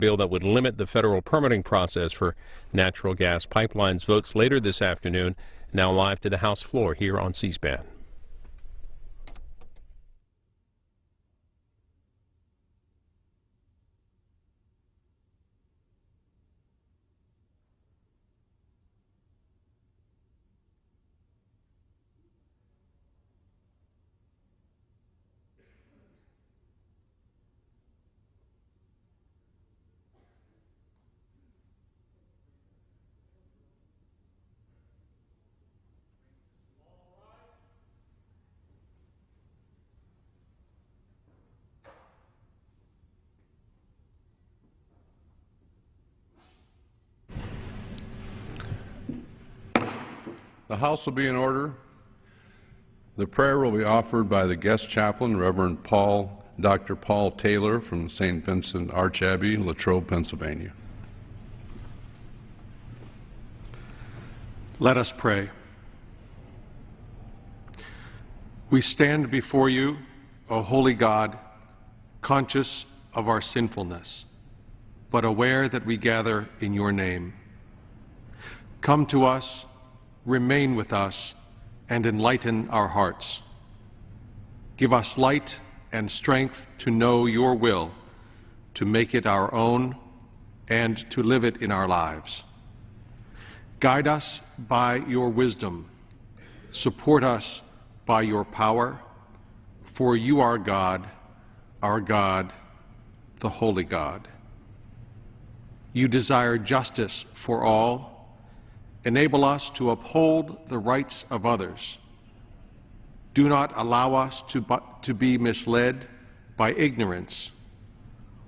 bill that would limit the federal permitting process for natural gas pipelines. Votes later this afternoon. Now live to the House floor here on C-SPAN. The House will be in order. The prayer will be offered by the guest chaplain, Reverend Dr. Paul Taylor from St. Vincent Archabbey, Latrobe, Pennsylvania. Let us pray. We stand before you, O holy God, conscious of our sinfulness, but aware that we gather in your name. Come to us, remain with us, and enlighten our hearts. Give us light and strength to know your will, to make it our own, and to live it in our lives. Guide us by your wisdom. Support us by your power, for you are God, the holy God. You desire justice for all. Enable us to uphold the rights of others. Do not allow us to be misled by ignorance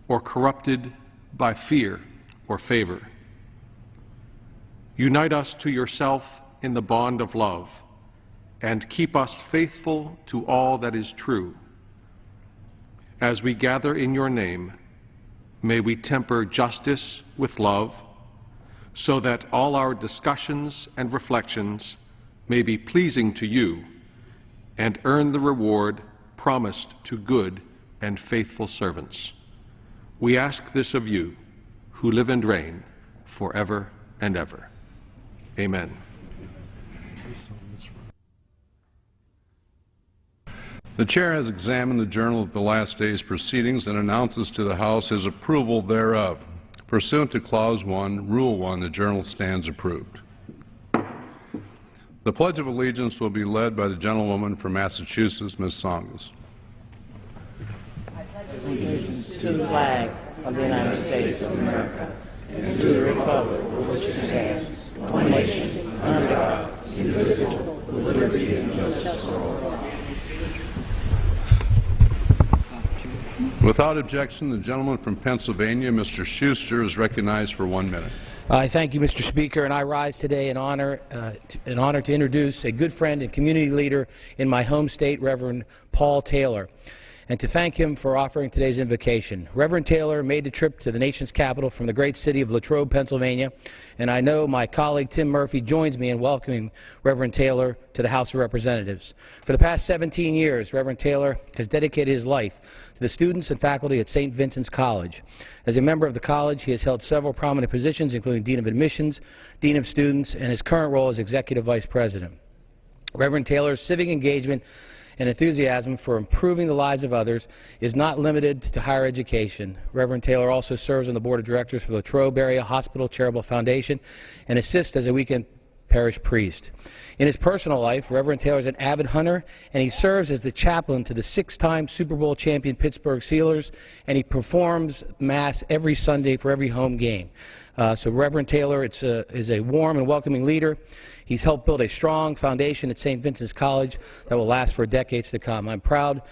or corrupted by fear or favor. Unite us to yourself in the bond of love and keep us faithful to all that is true. As we gather in your name, may we temper justice with love, so that all our discussions and reflections may be pleasing to you and earn the reward promised to good and faithful servants. We ask this of you, who live and reign forever and ever. Amen. The Chair has examined the Journal of the last day's proceedings and announces to the House his approval thereof. Pursuant to Clause 1, Rule 1, the Journal stands approved. The Pledge of Allegiance will be led by the gentlewoman from Massachusetts, Ms. Songas. I pledge allegiance to the flag of the United States of America and to the republic for which it stands, one nation, under God, indivisible, with liberty and justice for all. Without objection, the gentleman from Pennsylvania, Mr. Schuster, is recognized for 1 minute. I thank you, Mr. Speaker, and I rise today in honor to introduce a good friend and community leader in my home state, Reverend Paul Taylor, and to thank him for offering today's invocation. Reverend Taylor made the trip to the nation's capital from the great city of Latrobe, Pennsylvania, and I know my colleague Tim Murphy joins me in welcoming Reverend Taylor to the House of Representatives. For the past 17 years, Reverend Taylor has dedicated his life to the students and faculty at St. Vincent's College. As a member of the college, he has held several prominent positions, including Dean of Admissions, Dean of Students, and his current role as Executive Vice President. Reverend Taylor's civic engagement and enthusiasm for improving the lives of others is not limited to higher education. Reverend Taylor also serves on the Board of Directors for the Latrobe Area Hospital Charitable Foundation and assists as a weekend parish priest. In his personal life, Reverend Taylor is an avid hunter, and he serves as the chaplain to the 6-time Super Bowl champion Pittsburgh Steelers, and he performs Mass every Sunday for every home game. So Reverend Taylor is a warm and welcoming leader. He's helped build a strong foundation at St. Vincent's College that will last for decades to come. I'm proud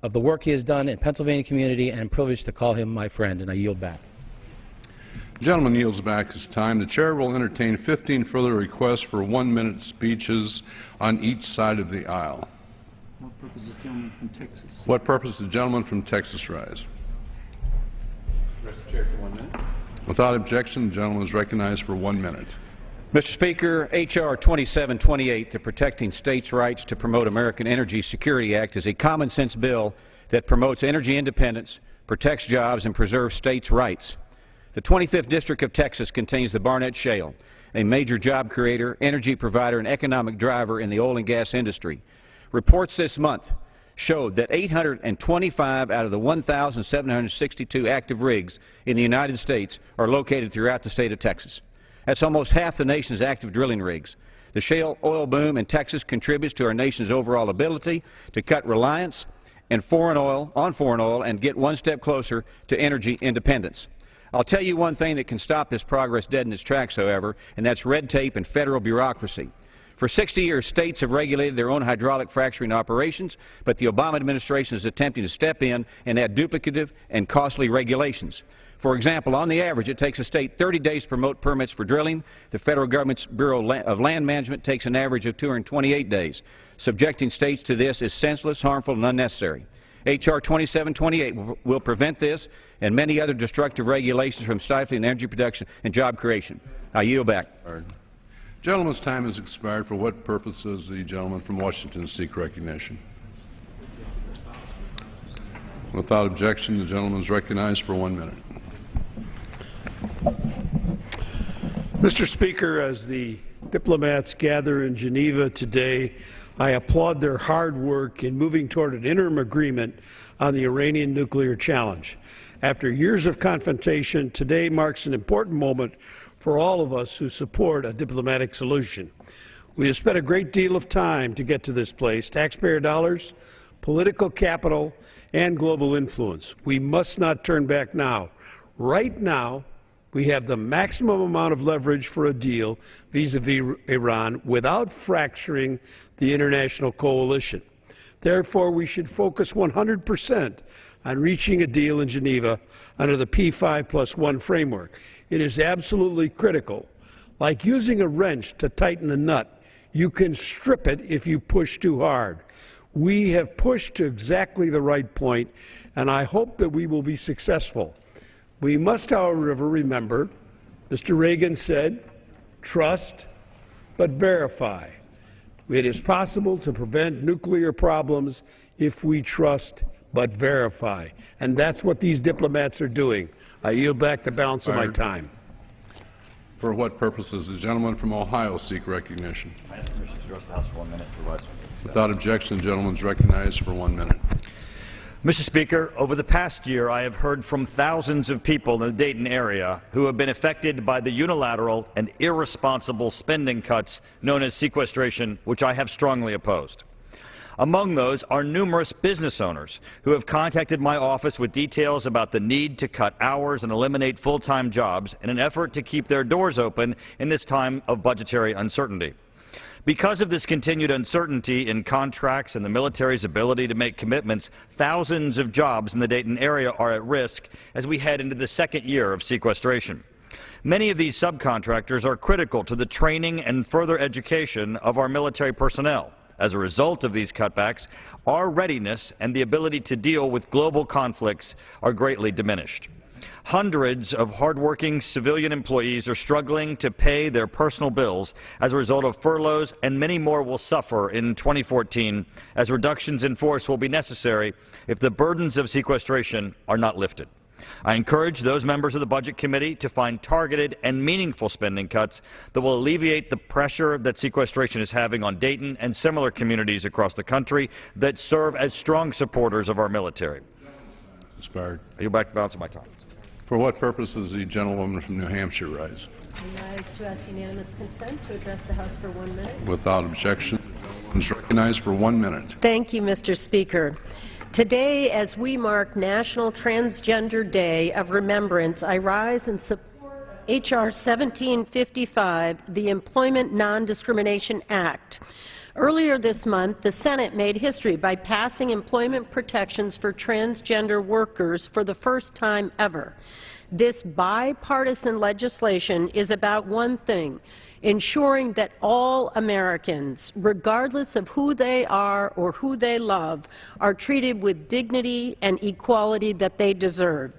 of the work he has done in the Pennsylvania community, and I'm privileged to call him my friend, and I yield back. The gentleman yields back his time. The Chair will entertain 15 further requests for 1-minute speeches on each side of the aisle. What purpose does the gentleman from Texas? What purpose does the gentleman from Texas rise? Address the Chair for 1 minute. Without objection, the gentleman is recognized for 1 minute. Mr. Speaker, H.R. 2728, the Protecting States' Rights to Promote American Energy Security Act, is a common-sense bill that promotes energy independence, protects jobs, and preserves states' rights. The 25th District of Texas contains the Barnett Shale, a major job creator, energy provider, and economic driver in the oil and gas industry. Reports this month showed that 825 out of the 1,762 active rigs in the United States are located throughout the state of Texas. That's almost half the nation's active drilling rigs. The shale oil boom in Texas contributes to our nation's overall ability to cut reliance on foreign oil and get one step closer to energy independence. I'll tell you one thing that can stop this progress dead in its tracks, however, and that's red tape and federal bureaucracy. For 60 years, states have regulated their own hydraulic fracturing operations, but the Obama administration is attempting to step in and add duplicative and costly regulations. For example, on the average, it takes a state 30 days to promote permits for drilling. The federal government's Bureau of Land Management takes an average of 228 days. Subjecting states to this is senseless, harmful, and unnecessary. H.R. 2728 will prevent this and many other destructive regulations from stifling energy production and job creation. I yield back. Gentleman's time has expired. For what purpose does the gentleman from Washington seek recognition? Without objection, the gentleman is recognized for 1 minute. Mr. Speaker, as the diplomats gather in Geneva today, I applaud their hard work in moving toward an interim agreement on the Iranian nuclear challenge. After years of confrontation, today marks an important moment for all of us who support a diplomatic solution. We have spent a great deal of time to get to this place, taxpayer dollars, political capital, and global influence. We must not turn back now. Right now, we have the maximum amount of leverage for a deal vis-a-vis Iran without fracturing the international coalition. Therefore, we should focus 100% on reaching a deal in Geneva under the P5+1 framework. It is absolutely critical. Like using a wrench to tighten a nut, you can strip it if you push too hard. We have pushed to exactly the right point, and I hope that we will be successful. We must, however, remember, Mr. Reagan said, trust but verify. It is possible to prevent nuclear problems if we trust but verify. And that's what these diplomats are doing. I yield back the balance of my time. For what purpose does the gentleman from Ohio seek recognition? I ask permission to address the House for 1 minute. Without objection, the gentleman is recognized for 1 minute. Mr. Speaker, over the past year, I have heard from thousands of people in the Dayton area who have been affected by the unilateral and irresponsible spending cuts known as sequestration, which I have strongly opposed. Among those are numerous business owners who have contacted my office with details about the need to cut hours and eliminate full-time jobs in an effort to keep their doors open in this time of budgetary uncertainty. Because of this continued uncertainty in contracts and the military's ability to make commitments, thousands of jobs in the Dayton area are at risk as we head into the second year of sequestration. Many of these subcontractors are critical to the training and further education of our military personnel. As a result of these cutbacks, our readiness and the ability to deal with global conflicts are greatly diminished. Hundreds of hardworking civilian employees are struggling to pay their personal bills as a result of furloughs, and many more will suffer in 2014 as reductions in force will be necessary if the burdens of sequestration are not lifted. I encourage those members of the Budget Committee to find targeted and meaningful spending cuts that will alleviate the pressure that sequestration is having on Dayton and similar communities across the country that serve as strong supporters of our military. Expired. I yield back the balance of my time. For what purpose does the gentlewoman from New Hampshire rise? I rise to ask unanimous consent to address the House for 1 minute. Without objection, the gentleman is recognized for 1 minute. Thank you, Mr. Speaker. Today, as we mark National Transgender Day of Remembrance, I rise in support of H.R. 1755, the Employment Non-Discrimination Act. Earlier this month, the Senate made history by passing employment protections for transgender workers for the first time ever. This bipartisan legislation is about one thing: ensuring that all Americans, regardless of who they are or who they love, are treated with dignity and equality that they deserve.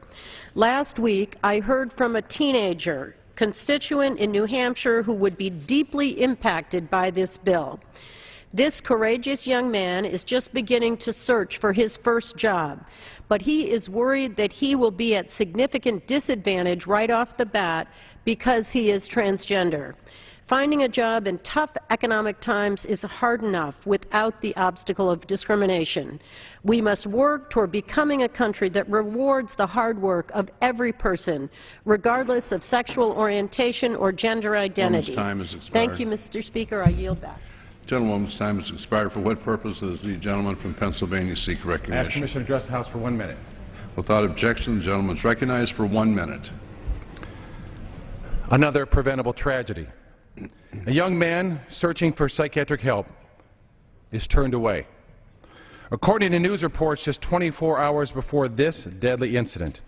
Last week, I heard from a teenager, constituent in New Hampshire, who would be deeply impacted by this bill. This courageous young man is just beginning to search for his first job, but he is worried that he will be at significant disadvantage right off the bat because he is transgender. Finding a job in tough economic times is hard enough without the obstacle of discrimination. We must work toward becoming a country that rewards the hard work of every person, regardless of sexual orientation or gender identity. Time has expired. Thank you, Mr. Speaker. I yield back. Gentlewoman's time has expired. For what purpose does the gentleman from Pennsylvania seek recognition? I ask permission to address the House for 1 minute. Without objection, the gentleman is recognized for 1 minute. Another preventable tragedy. A young man searching for psychiatric help is turned away. According to news reports, just 24 hours before this deadly incident,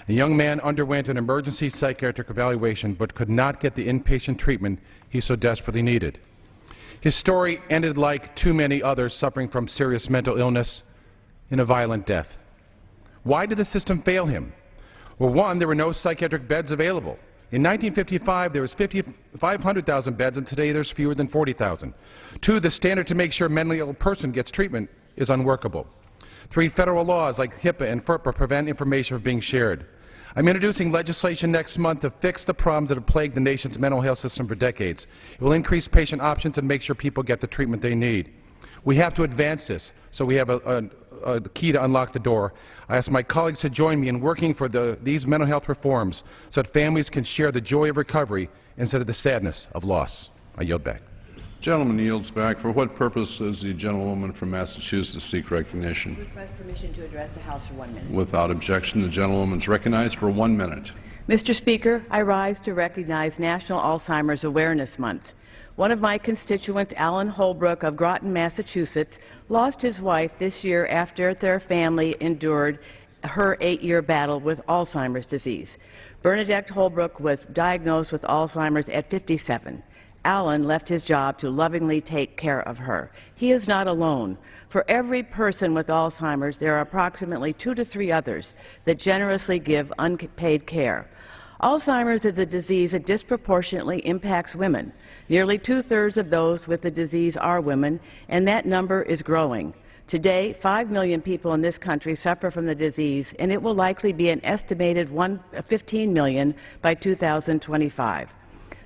a young man underwent an emergency psychiatric evaluation but could not get the inpatient treatment he so desperately needed. His story ended like too many others suffering from serious mental illness in a violent death. Why did the system fail him? Well, one, there were no psychiatric beds available. In 1955, there was 500,000 beds, and today there's fewer than 40,000. Two, the standard to make sure a mentally ill person gets treatment is unworkable. Three, federal laws like HIPAA and FERPA prevent information from being shared. I'm introducing legislation next month to fix the problems that have plagued the nation's mental health system for decades. It will increase patient options and make sure people get the treatment they need. We have to advance this so we have a key to unlock the door. I ask my colleagues to join me in working for these mental health reforms so that families can share the joy of recovery instead of the sadness of loss. I yield back. Gentleman yields back. For what purpose does the gentlewoman from Massachusetts seek recognition? Request permission to address the House for 1 minute. Without objection, the gentlewoman is recognized for 1 minute. Mr. Speaker, I rise to recognize National Alzheimer's Awareness Month. One of my constituents, Alan Holbrook of Groton, Massachusetts, lost his wife this year after their family endured her 8-year battle with Alzheimer's disease. Bernadette Holbrook was diagnosed with Alzheimer's at 57. Alan left his job to lovingly take care of her. He is not alone. For every person with Alzheimer's, there are approximately 2 to 3 others that generously give unpaid care. Alzheimer's is a disease that disproportionately impacts women. Nearly 2/3 of those with the disease are women, and that number is growing. Today, 5 million people in this country suffer from the disease, and it will likely be an estimated 15 million by 2025.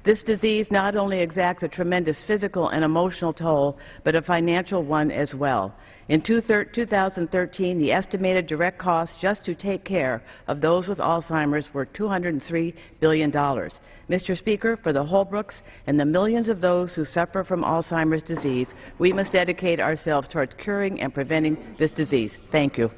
This disease not only exacts a tremendous physical and emotional toll, but a financial one as well. In 2013, the estimated direct costs just to take care of those with Alzheimer's were $203 billion. Mr. Speaker, for the Holbrooks and the millions of those who suffer from Alzheimer's disease, we must dedicate ourselves towards curing and preventing this disease. Thank you.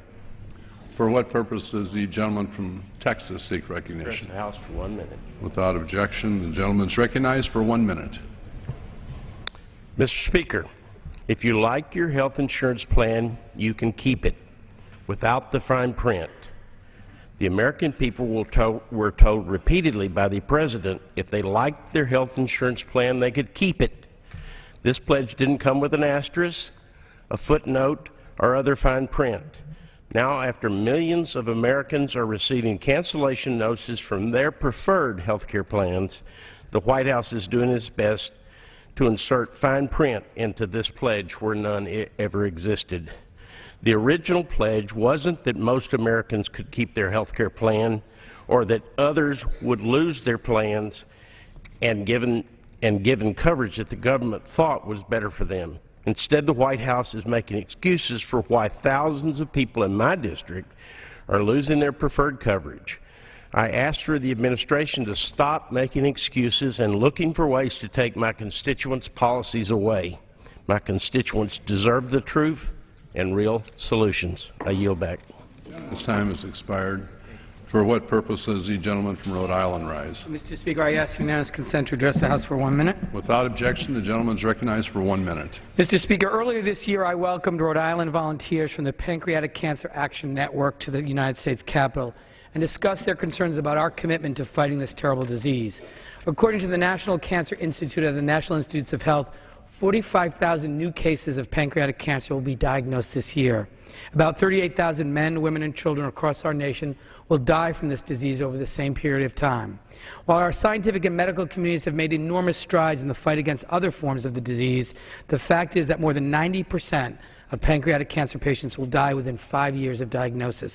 For what purpose does the gentleman from Texas seek recognition? The House for 1 minute. Without objection, the gentleman is recognized for 1 minute. Mr. Speaker, if you like your health insurance plan, you can keep it without the fine print. The American people were told repeatedly by the President if they liked their health insurance plan, they could keep it. This pledge didn't come with an asterisk, a footnote, or other fine print. Now, after millions of Americans are receiving cancellation notices from their preferred health care plans, the White House is doing its best to insert fine print into this pledge where none ever existed. The original pledge wasn't that most Americans could keep their health care plan or that others would lose their plans and given coverage that the government thought was better for them. Instead, the White House is making excuses for why thousands of people in my district are losing their preferred coverage. I asked for the administration to stop making excuses and looking for ways to take my constituents' policies away. My constituents deserve the truth and real solutions. I yield back. This time has expired. For what purpose does the gentleman from Rhode Island rise? Mr. Speaker, I ask unanimous consent to address the House for 1 minute. Without objection, the gentleman is recognized for 1 minute. Mr. Speaker, earlier this year I welcomed Rhode Island volunteers from the Pancreatic Cancer Action Network to the United States Capitol and discussed their concerns about our commitment to fighting this terrible disease. According to the National Cancer Institute of the National Institutes of Health, 45,000 new cases of pancreatic cancer will be diagnosed this year. About 38,000 men, women, and children across our nation will die from this disease over the same period of time. While our scientific and medical communities have made enormous strides in the fight against other forms of the disease, the fact is that more than 90% of pancreatic cancer patients will die within 5 years of diagnosis.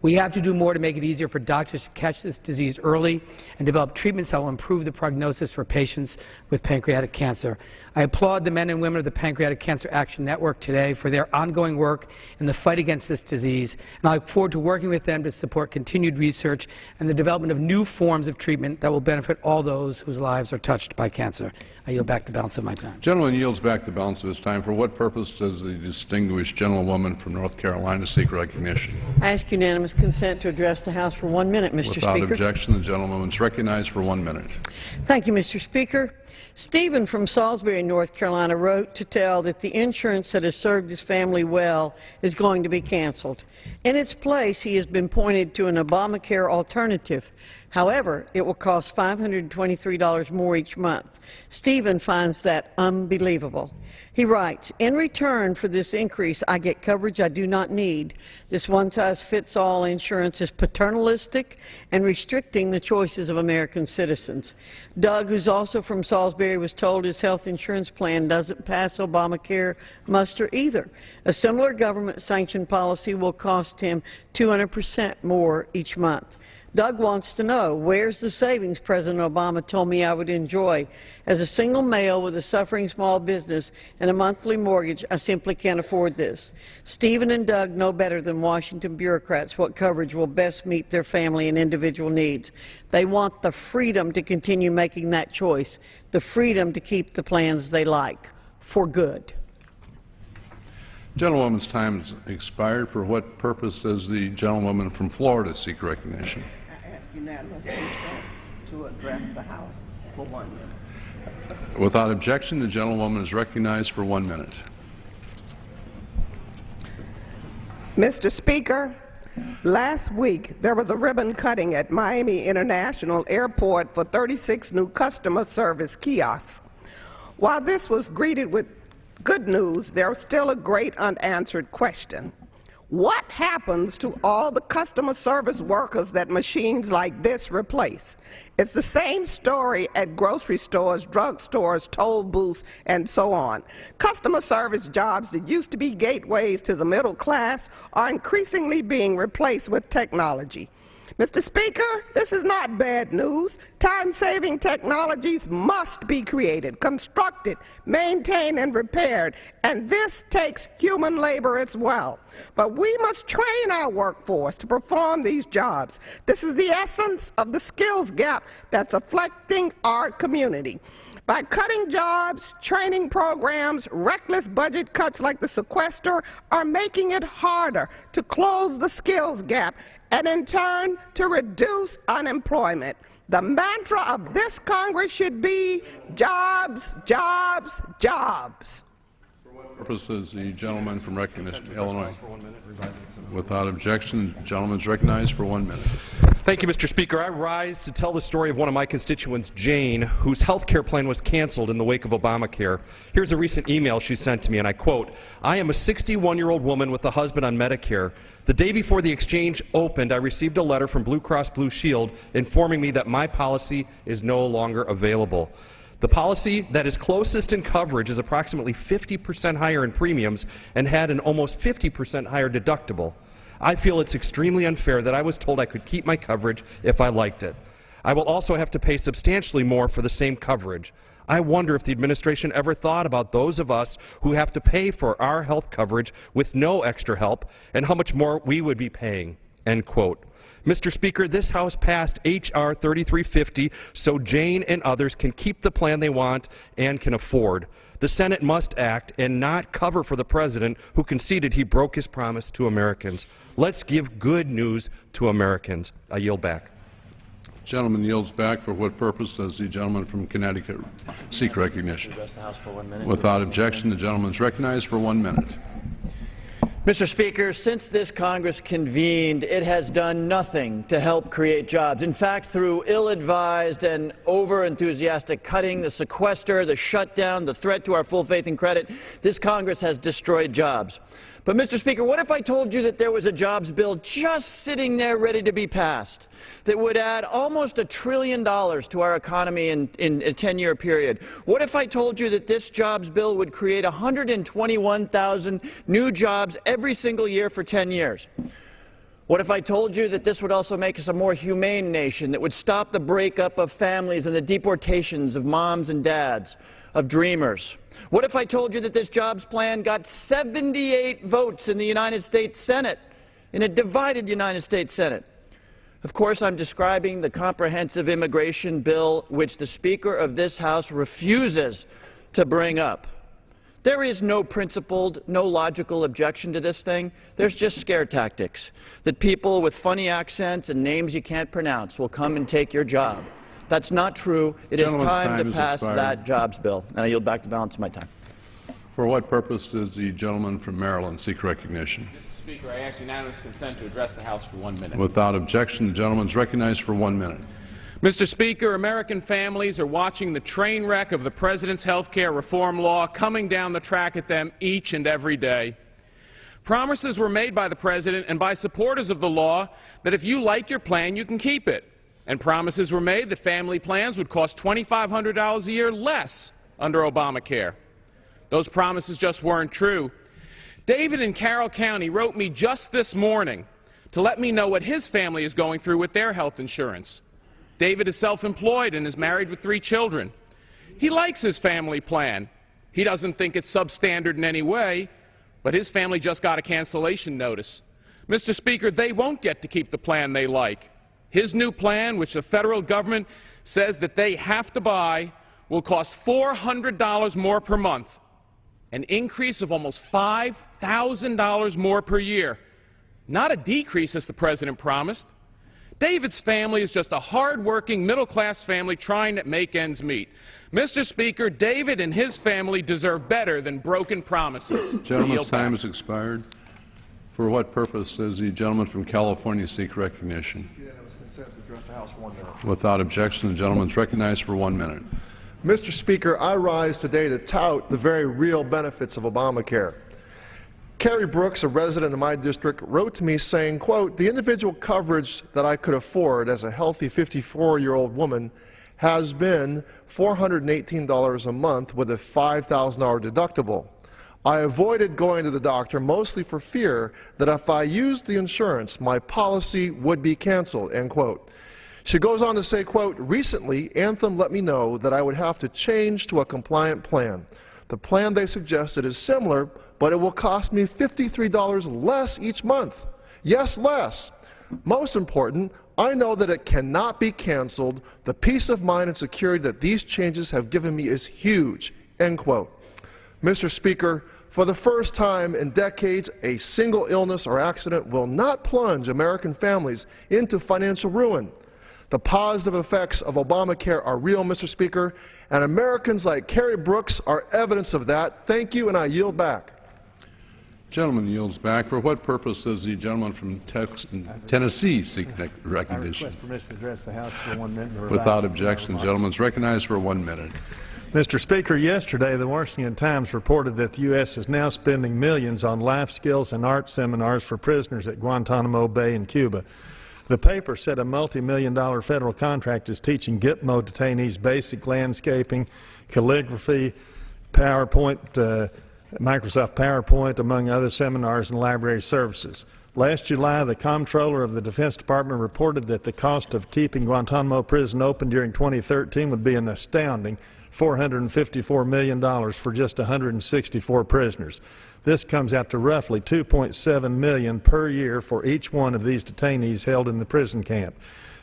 We have to do more to make it easier for doctors to catch this disease early and develop treatments that will improve the prognosis for patients with pancreatic cancer. I applaud the men and women of the Pancreatic Cancer Action Network today for their ongoing work in the fight against this disease, and I look forward to working with them to support continued research and the development of new forms of treatment that will benefit all those whose lives are touched by cancer. I yield back the balance of my time. The gentleman yields back the balance of his time. For what purpose does the distinguished gentlewoman from North Carolina seek recognition? I ask unanimous consent to address the House for 1 minute, Mr. Without Speaker. objection, the gentlewoman is recognized for 1 minute. Thank you, Mr. Speaker. Stephen from Salisbury, North Carolina, wrote to tell that the insurance that has served his family well is going to be canceled. In its place, he has been pointed to an Obamacare alternative. However, it will cost $523 more each month. Stephen finds that unbelievable. He writes, in return for this increase, I get coverage I do not need. This one-size-fits-all insurance is paternalistic and restricting the choices of American citizens. Doug, who's also from Salisbury, was told his health insurance plan doesn't pass Obamacare muster either. A similar government-sanctioned policy will cost him 200% more each month. Doug wants to know, where's the savings President Obama told me I would enjoy? As a single male with a suffering small business and a monthly mortgage, I simply can't afford this. Stephen and Doug know better than Washington bureaucrats what coverage will best meet their family and individual needs. They want the freedom to continue making that choice, the freedom to keep the plans they like, for good. Gentlewoman's time has expired. For what purpose does the gentlewoman from Florida seek recognition? Unanimous consent to address the House for 1 minute. Without objection, the gentlewoman is recognized for 1 minute. Mr. Speaker, last week there was a ribbon cutting at Miami International Airport for 36 new customer service kiosks. While this was greeted with good news, there's still a great unanswered question. What happens to all the customer service workers that machines like this replace? It's the same story at grocery stores, drugstores, toll booths, and so on. Customer service jobs that used to be gateways to the middle class are increasingly being replaced with technology. Mr. Speaker, this is not bad news. Time-saving technologies must be created, constructed, maintained, and repaired, and this takes human labor as well. But we must train our workforce to perform these jobs. This is the essence of the skills gap that's afflicting our community. By cutting jobs, training programs, reckless budget cuts like the sequester are making it harder to close the skills gap and in turn to reduce unemployment. The mantra of this Congress should be jobs, jobs, jobs. For what purpose does the gentleman from Illinois? Without objection, the gentleman is recognized for 1 minute. Thank you, Mr. Speaker. I rise to tell the story of one of my constituents, Jane, whose health care plan was canceled in the wake of Obamacare. Here's a recent email she sent to me, and I quote, I am a 61-year-old woman with a husband on Medicare. The day before the exchange opened, I received a letter from Blue Cross Blue Shield informing me that my policy is no longer available. The policy that is closest in coverage is approximately 50% higher in premiums and had an almost 50% higher deductible. I feel it's extremely unfair that I was told I could keep my coverage if I liked it. I will also have to pay substantially more for the same coverage. I wonder if the administration ever thought about those of us who have to pay for our health coverage with no extra help and how much more we would be paying, end quote. Mr. Speaker, this House passed H.R. 3350 so Jane and others can keep the plan they want and can afford. The Senate must act and not cover for the President who conceded he broke his promise to Americans. Let's give good news to Americans. I yield back. Gentleman yields back. For what purpose does the gentleman from Connecticut seek recognition? Without objection, the gentleman is recognized for 1 minute. Mr. Speaker, since this Congress convened, it has done nothing to help create jobs. In fact, through ill-advised and over-enthusiastic cutting, the sequester, the shutdown, the threat to our full faith and credit, this Congress has destroyed jobs. But, Mr. Speaker, what if I told you that there was a jobs bill just sitting there ready to be passed that would add almost $1 trillion to our economy in a 10-year period? What if I told you that this jobs bill would create 121,000 new jobs every single year for 10 years? What if I told you that this would also make us a more humane nation, that would stop the breakup of families and the deportations of moms and dads, of dreamers? What if I told you that this jobs plan got 78 votes in the United States Senate, in a divided United States Senate? Of course, I'm describing the comprehensive immigration bill which the Speaker of this House refuses to bring up. There is no principled, no logical objection to this thing. There's just scare tactics, that people with funny accents and names you can't pronounce will come and take your job. That's not true. It is time to pass that jobs bill. And I yield back the balance of my time. For what purpose does the gentleman from Maryland seek recognition? Mr. Speaker, I ask unanimous consent to address the House for 1 minute. Without objection, the gentleman is recognized for 1 minute. Mr. Speaker, American families are watching the train wreck of the President's health care reform law coming down the track at them each and every day. Promises were made by the President and by supporters of the law that if you like your plan, you can keep it. And promises were made that family plans would cost $2,500 a year less under Obamacare. Those promises just weren't true. David in Carroll County wrote me just this morning to let me know what his family is going through with their health insurance. David is self-employed and is married with 3 children. He likes his family plan. He doesn't think it's substandard in any way, but his family just got a cancellation notice. Mr. Speaker, they won't get to keep the plan they like. His new plan, which the federal government says that they have to buy, will cost $400 more per month, an increase of almost $5,000 more per year. Not a decrease, as the President promised. David's family is just a hard-working, middle-class family trying to make ends meet. Mr. Speaker, David and his family deserve better than broken promises. Gentleman's time has expired. For what purpose does the gentleman from California seek recognition? Without objection, the gentleman is recognized for 1 minute. Mr. Speaker, I rise today to tout the very real benefits of Obamacare. Carrie Brooks, a resident of my district, wrote to me saying, quote, "The individual coverage that I could afford as a healthy 54-year-old woman has been $418 a month with a $5,000 deductible. I avoided going to the doctor mostly for fear that if I used the insurance, my policy would be canceled," end quote. She goes on to say, quote, "Recently, Anthem let me know that I would have to change to a compliant plan. The plan they suggested is similar, but it will cost me $53 less each month. Yes, less. Most important, I know that it cannot be canceled. The peace of mind and security that these changes have given me is huge," end quote. Mr. Speaker, for the first time in decades, a single illness or accident will not plunge American families into financial ruin. The positive effects of Obamacare are real, Mr. Speaker, and Americans like Carrie Brooks are evidence of that. Thank you, and I yield back. Gentleman yields back. For what purpose does the gentleman from Tennessee seek recognition? I request permission to address the House for 1 minute. Without objection, the gentleman is recognized for 1 minute. Mr. Speaker, yesterday the Washington Times reported that the U.S. is now spending millions on life skills and art seminars for prisoners at Guantanamo Bay in Cuba. The paper said a multi-million-dollar federal contract is teaching Gitmo detainees basic landscaping, calligraphy, PowerPoint, Microsoft PowerPoint, among other seminars and library services. Last July, the comptroller of the Defense Department reported that the cost of keeping Guantanamo prison open during 2013 would be an astounding $454 million for just 164 prisoners. This comes out to roughly $2.7 million per year for each one of these detainees held in the prison camp.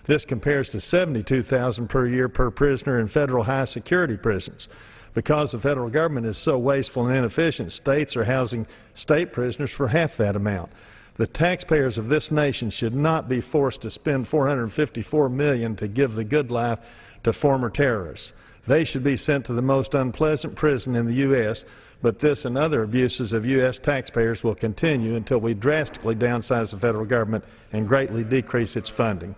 This compares to $72,000 per year per prisoner in federal high-security prisons. Because the federal government is so wasteful and inefficient, states are housing state prisoners for half that amount. The taxpayers of this nation should not be forced to spend $454 million to give the good life to former terrorists. They should be sent to the most unpleasant prison in the U.S., but this and other abuses of U.S. taxpayers will continue until we drastically downsize the federal government and greatly decrease its funding.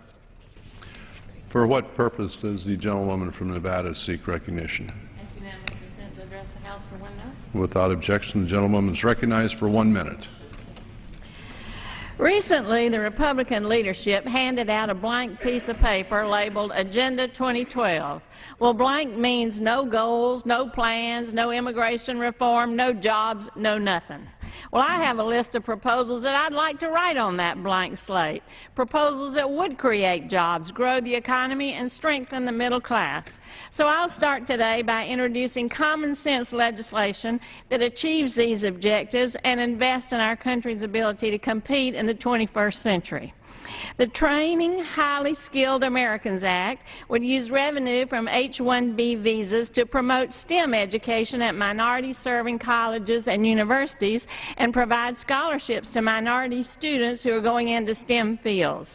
For what purpose does the gentlewoman from Nevada seek recognition? To address the House for 1 minute. Without objection, the gentlewoman is recognized for 1 minute. Recently, the Republican leadership handed out a blank piece of paper labeled Agenda 2012. Well, blank means no goals, no plans, no immigration reform, no jobs, no nothing. Well, I have a list of proposals that I'd like to write on that blank slate, proposals that would create jobs, grow the economy, and strengthen the middle class. So I'll start today by introducing common sense legislation that achieves these objectives and invests in our country's ability to compete in the 21st century. The Training Highly Skilled Americans Act would use revenue from H-1B visas to promote STEM education at minority-serving colleges and universities and provide scholarships to minority students who are going into STEM fields.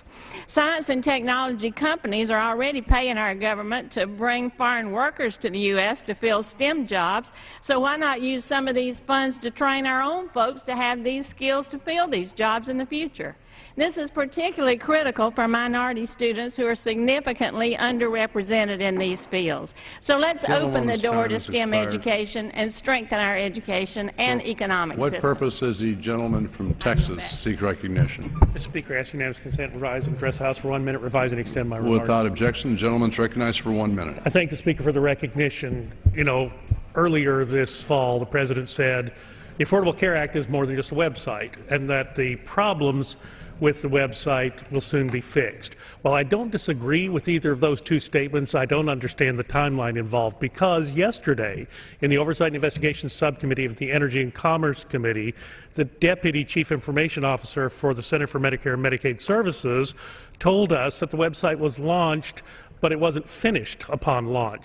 Science and technology companies are already paying our government to bring foreign workers to the U.S. to fill STEM jobs, so why not use some of these funds to train our own folks to have these skills to fill these jobs in the future? This is particularly critical for minority students who are significantly underrepresented in these fields. So let's open the door to STEM education and strengthen our education and economic system. What purpose does the gentleman from Texas seek recognition? Mr. Speaker, I ask unanimous consent to rise and address the House for 1 minute, revise and extend my remarks. Without objection, the gentleman is recognized for 1 minute. I thank the Speaker for the recognition. You know, earlier this fall, the President said the Affordable Care Act is more than just a website, and that the problems with the website will soon be fixed. While I don't disagree with either of those two statements, I don't understand the timeline involved, because yesterday, in the Oversight and Investigations Subcommittee of the Energy and Commerce Committee, the Deputy Chief Information Officer for the Center for Medicare and Medicaid Services told us that the website was launched, but it wasn't finished upon launch.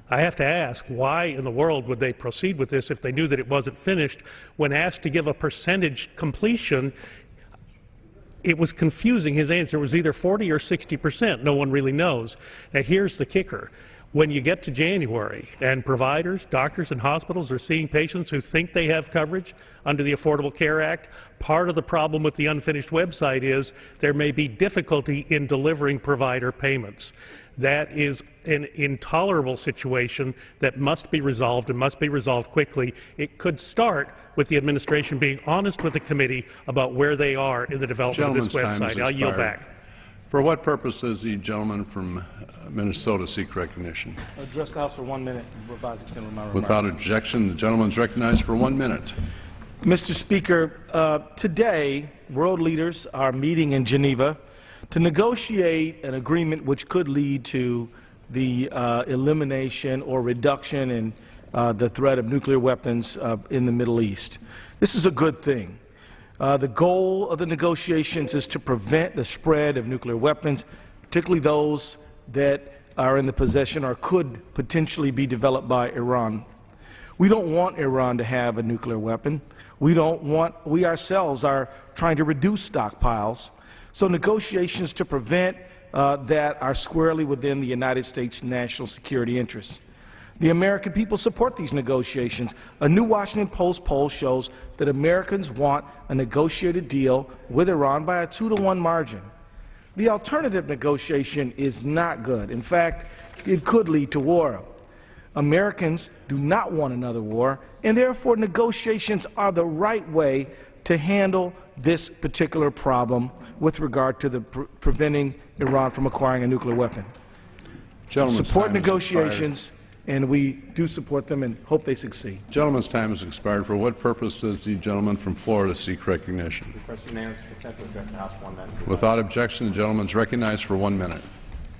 I have to ask, why in the world would they proceed with this if they knew that it wasn't finished? When asked to give a percentage completion, it was confusing. His answer was either 40 or 60%. No one really knows. Now, here's the kicker. When you get to January and providers, doctors, and hospitals are seeing patients who think they have coverage under the Affordable Care Act, part of the problem with the unfinished website is there may be difficulty in delivering provider payments. That is an intolerable situation that must be resolved and must be resolved quickly. It could start with the administration being honest with the committee about where they are in the development of this website. I'll yield back. For what purpose does the gentleman from Minnesota seek recognition? Address the House for 1 minute, revise and extend my remarks. Without objection, the gentleman is recognized for 1 minute. Mr. Speaker, today world leaders are meeting in Geneva to negotiate an agreement which could lead to the elimination or reduction in the threat of nuclear weapons in the Middle East. This is a good thing. The goal of the negotiations is to prevent the spread of nuclear weapons, particularly those that are in the possession or could potentially be developed by Iran. We don't want Iran to have a nuclear weapon. We ourselves are trying to reduce stockpiles. So negotiations to prevent that are squarely within the United States' national security interests. The American people support these negotiations. A new Washington Post poll shows that Americans want a negotiated deal with Iran by a 2-to-1 margin. The alternative negotiation is not good. In fact, it could lead to war. Americans do not want another war, and therefore negotiations are the right way to handle this particular problem with regard to the preventing Iran from acquiring a nuclear weapon. Support negotiations, and we do support them and hope they succeed. Gentleman's time has expired. For what purpose does the gentleman from Florida seek recognition? Request unanimous consent to address the House for 1 minute. Without objection, the gentleman is recognized for 1 minute.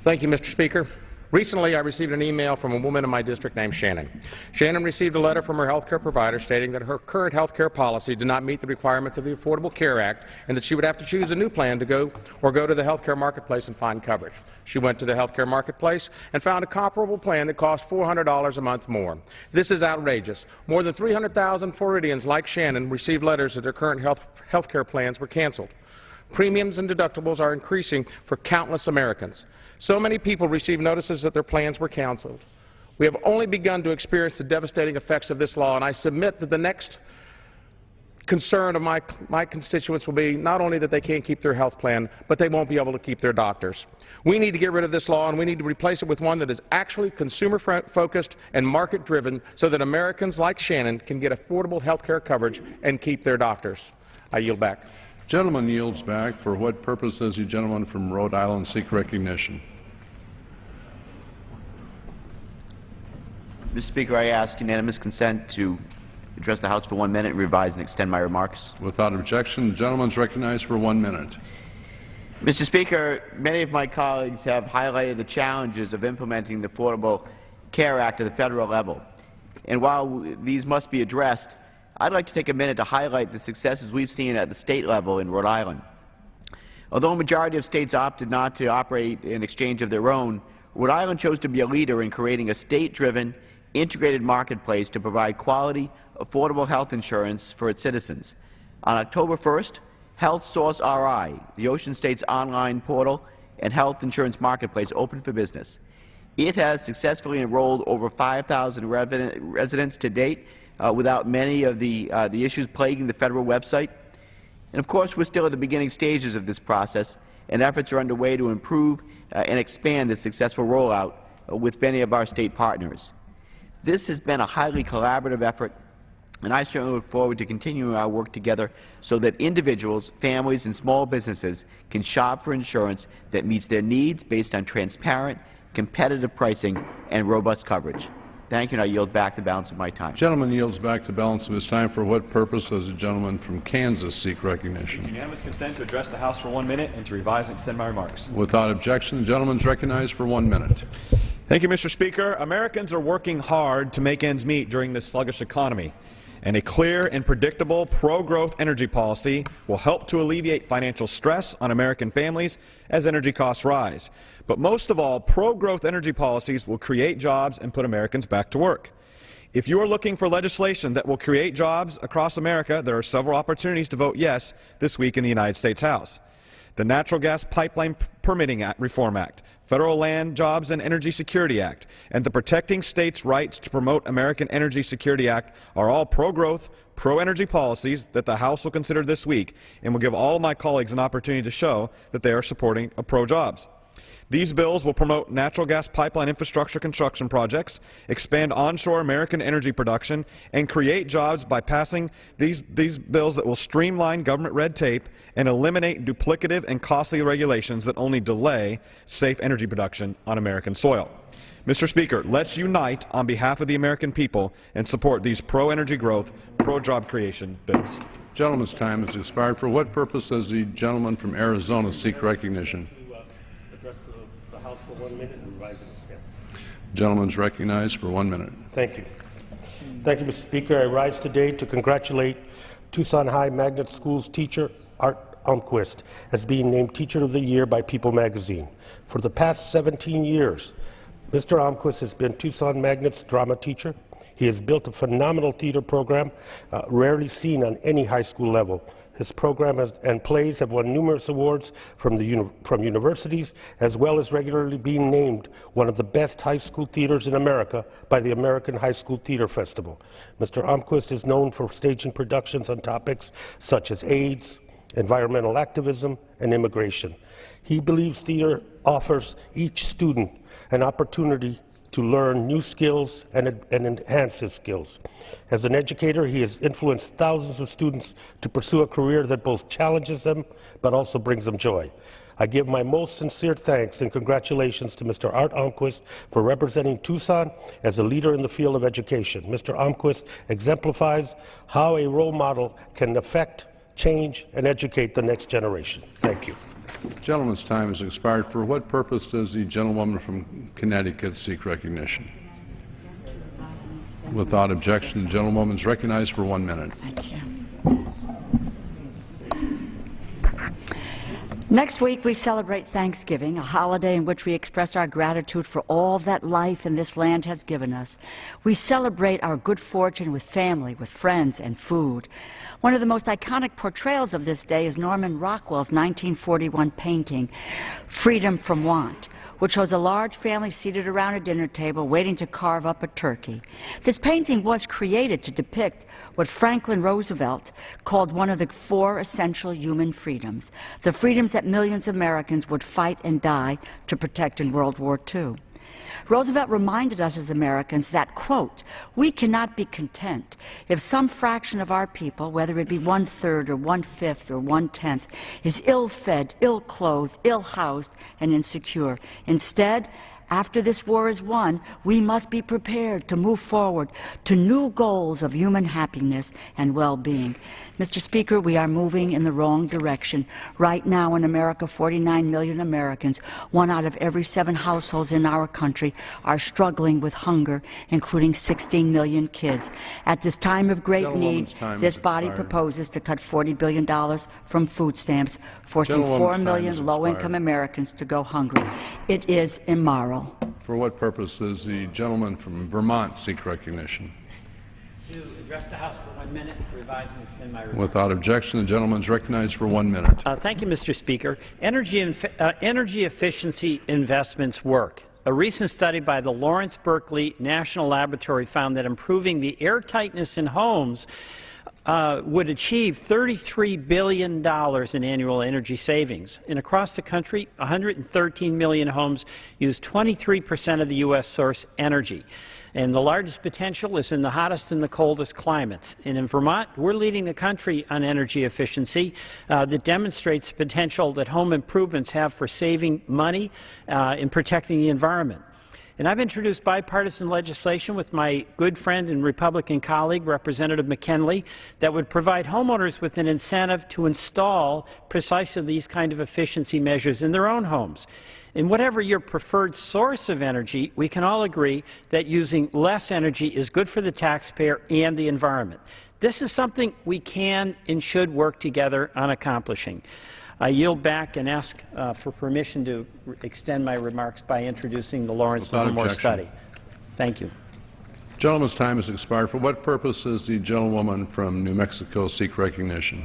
Thank you, Mr. Speaker. Recently, I received an email from a woman in my district named Shannon. Shannon received a letter from her health care provider stating that her current health care policy did not meet the requirements of the Affordable Care Act and that she would have to choose a new plan to go to the health care marketplace and find coverage. She went to the health care marketplace and found a comparable plan that cost $400 a month more. This is outrageous. More than 300,000 Floridians like Shannon received letters that their current health care plans were canceled. Premiums and deductibles are increasing for countless Americans. So many people receive notices that their plans were canceled. We have only begun to experience the devastating effects of this law, and I submit that the next concern of my constituents will be not only that they can't keep their health plan, but they won't be able to keep their doctors. We need to get rid of this law, and we need to replace it with one that is actually consumer-focused and market-driven so that Americans like Shannon can get affordable health care coverage and keep their doctors. I yield back. Gentleman yields back. For what purpose does the gentleman from Rhode Island seek recognition? Mr. Speaker, I ask unanimous consent to address the House for 1 minute, revise and extend my remarks. Without objection, the gentleman is recognized for 1 minute. Mr. Speaker, many of my colleagues have highlighted the challenges of implementing the Affordable Care Act at the federal level. And while these must be addressed, I'd like to take a minute to highlight the successes we've seen at the state level in Rhode Island. Although a majority of states opted not to operate an exchange of their own, Rhode Island chose to be a leader in creating a state-driven, integrated marketplace to provide quality, affordable health insurance for its citizens. On October 1st, Health Source RI, the Ocean State's online portal and health insurance marketplace, opened for business. It has successfully enrolled over 5,000 residents to date without many of the issues plaguing the federal website. And of course, we're still at the beginning stages of this process, and efforts are underway to improve and expand this successful rollout with many of our state partners. This has been a highly collaborative effort, and I certainly look forward to continuing our work together so that individuals, families, and small businesses can shop for insurance that meets their needs based on transparent, competitive pricing and robust coverage. Thank you, and I yield back the balance of my time. Gentleman yields back the balance of his time. For what purpose does the gentleman from Kansas seek recognition? Unanimous consent to address the House for 1 minute and to revise and extend my remarks. Without objection, the gentleman is recognized for 1 minute. Thank you, Mr. Speaker. Americans are working hard to make ends meet during this sluggish economy, and a clear and predictable pro-growth energy policy will help to alleviate financial stress on American families as energy costs rise. But most of all, pro-growth energy policies will create jobs and put Americans back to work. If you are looking for legislation that will create jobs across America, there are several opportunities to vote yes this week in the United States House. The Natural Gas Pipeline Permitting Reform Act, Federal Land, Jobs, and Energy Security Act, and the Protecting States' Rights to Promote American Energy Security Act are all pro-growth, pro-energy policies that the House will consider this week and will give all of my colleagues an opportunity to show that they are supporting pro-jobs. These bills will promote natural gas pipeline infrastructure construction projects, expand onshore American energy production, and create jobs by passing these bills that will streamline government red tape and eliminate duplicative and costly regulations that only delay safe energy production on American soil. Mr. Speaker, let's unite on behalf of the American people and support these pro-energy growth, pro-job creation bills. Gentleman's time has expired. For what purpose does the gentleman from Arizona seek recognition? Address the House for 1 minute and revise and extend. Gentleman is recognized for 1 minute. Thank you. Thank you, Mr. Speaker. I rise today to congratulate Tucson High Magnet School's teacher, Art Almquist, as being named Teacher of the Year by People magazine. For the past 17 years, Mr. Almquist has been Tucson Magnet's drama teacher. He has built a phenomenal theater program rarely seen on any high school level. His program and plays have won numerous awards from universities, as well as regularly being named one of the best high school theaters in America by the American High School Theater Festival. Mr. Almquist is known for staging productions on topics such as AIDS, environmental activism, and immigration. He believes theater offers each student an opportunity to learn new skills and enhance his skills. As an educator, he has influenced thousands of students to pursue a career that both challenges them but also brings them joy. I give my most sincere thanks and congratulations to Mr. Art Almquist for representing Tucson as a leader in the field of education. Mr. Almquist exemplifies how a role model can affect, change, and educate the next generation. Thank you. Gentleman's time has expired. For what purpose does the gentlewoman from Connecticut seek recognition? Without objection, the gentlewoman is recognized for 1 minute. Thank you. Next week, we celebrate Thanksgiving, a holiday in which we express our gratitude for all that life in this land has given us. We celebrate our good fortune with family, with friends, and food. One of the most iconic portrayals of this day is Norman Rockwell's 1941 painting, Freedom from Want, which shows a large family seated around a dinner table waiting to carve up a turkey. This painting was created to depict what Franklin Roosevelt called one of the 4 essential human freedoms, the freedoms that millions of Americans would fight and die to protect in World War II. Roosevelt reminded us as Americans that, quote, we cannot be content if some fraction of our people, whether it be 1/3 or 1/5 or 1/10, is ill-fed, ill-clothed, ill-housed, and insecure. Instead, after this war is won, we must be prepared to move forward to new goals of human happiness and well-being. Mr. Speaker, we are moving in the wrong direction. Right now in America, 49 million Americans, 1 out of every 7 households in our country, are struggling with hunger, including 16 million kids. At this time of great need, this body proposes to cut $40 billion from food stamps, forcing 4 million low-income Americans to go hungry. It is immoral. For what purpose does the gentleman from Vermont seek recognition? To address the House for 1 minute, revise and extend my remarks. Without objection, the gentleman is recognized for 1 minute. Thank you, Mr. Speaker. Energy efficiency investments work. A recent study by the Lawrence Berkeley National Laboratory found that improving the air tightness in homes would achieve $33 billion in annual energy savings. And across the country, 113 million homes use 23% of the U.S. source energy. And the largest potential is in the hottest and the coldest climates. And in Vermont, we're leading the country on energy efficiency that demonstrates the potential that home improvements have for saving money and protecting the environment. And I've introduced bipartisan legislation with my good friend and Republican colleague, Representative McKinley, that would provide homeowners with an incentive to install precisely these kind of efficiency measures in their own homes. And whatever your preferred source of energy, we can all agree that using less energy is good for the taxpayer and the environment. This is something we can and should work together on accomplishing. I yield back and ask for permission to extend my remarks by introducing the Lawrence Livermore study. Thank you. The gentleman's time has expired. For what purpose does the gentlewoman from New Mexico seek recognition?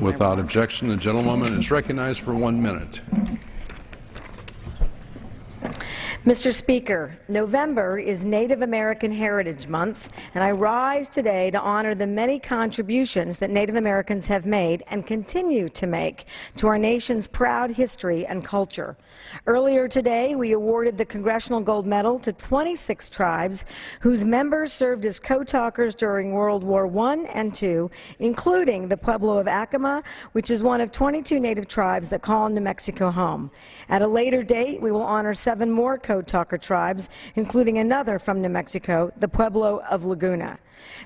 Without objection, the gentlewoman is recognized for 1 minute. Mr. Speaker, November is Native American Heritage Month, and I rise today to honor the many contributions that Native Americans have made and continue to make to our nation's proud history and culture. Earlier today, we awarded the Congressional Gold Medal to 26 tribes whose members served as co-talkers during World War I and II, including the Pueblo of Acoma, which is one of 22 Native tribes that call New Mexico home. At a later date, we will honor 7 more co-talker tribes, including another from New Mexico, the Pueblo of Laguna.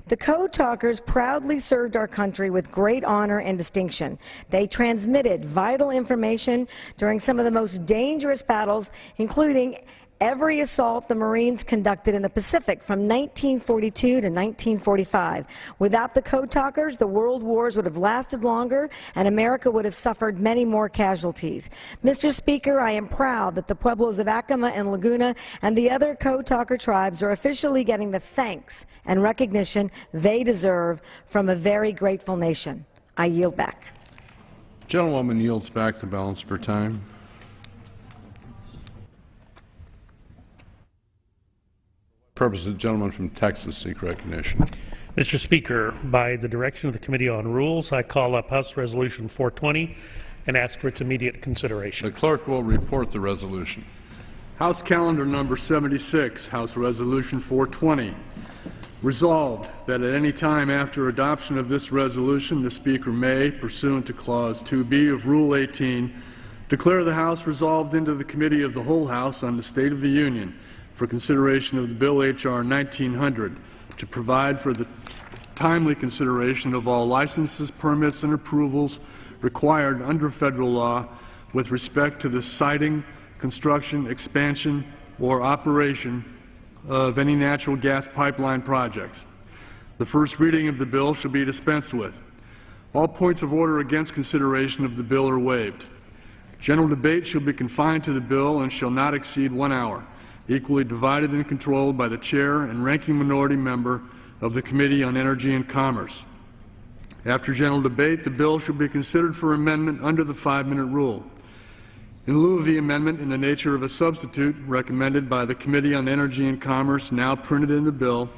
The co-talkers proudly served our country with great honor and distinction. They transmitted vital information during some of the most dangerous battles, including every assault the Marines conducted in the Pacific from 1942 to 1945. Without the co-talkers, the world wars would have lasted longer and America would have suffered many more casualties. Mr. Speaker, I am proud that the Pueblos of Acoma and Laguna and the other co-talker tribes are officially getting the thanks and recognition they deserve from a very grateful nation. I yield back. The gentlewoman yields back the balance of her time. Purpose of the gentleman from Texas seek recognition. Mr. Speaker, by the direction of the Committee on Rules, I call up House Resolution 420 and ask for its immediate consideration. The clerk will report the resolution. House Calendar Number 76, House Resolution 420. Resolved that at any time after adoption of this resolution, the Speaker may, pursuant to Clause 2B of Rule 18, declare the House resolved into the Committee of the Whole House on the State of the Union for consideration of the Bill H.R. 1900 to provide for the timely consideration of all licenses, permits, and approvals required under federal law with respect to the siting, construction, expansion, or operation of any natural gas pipeline projects. The first reading of the bill shall be dispensed with. All points of order against consideration of the bill are waived. General debate shall be confined to the bill and shall not exceed 1 hour, equally divided and controlled by the chair and ranking minority member of the Committee on Energy and Commerce. After general debate, the bill shall be considered for amendment under the 5-minute rule. In lieu of the amendment in the nature of a substitute recommended by the Committee on Energy and Commerce, now printed in the bill,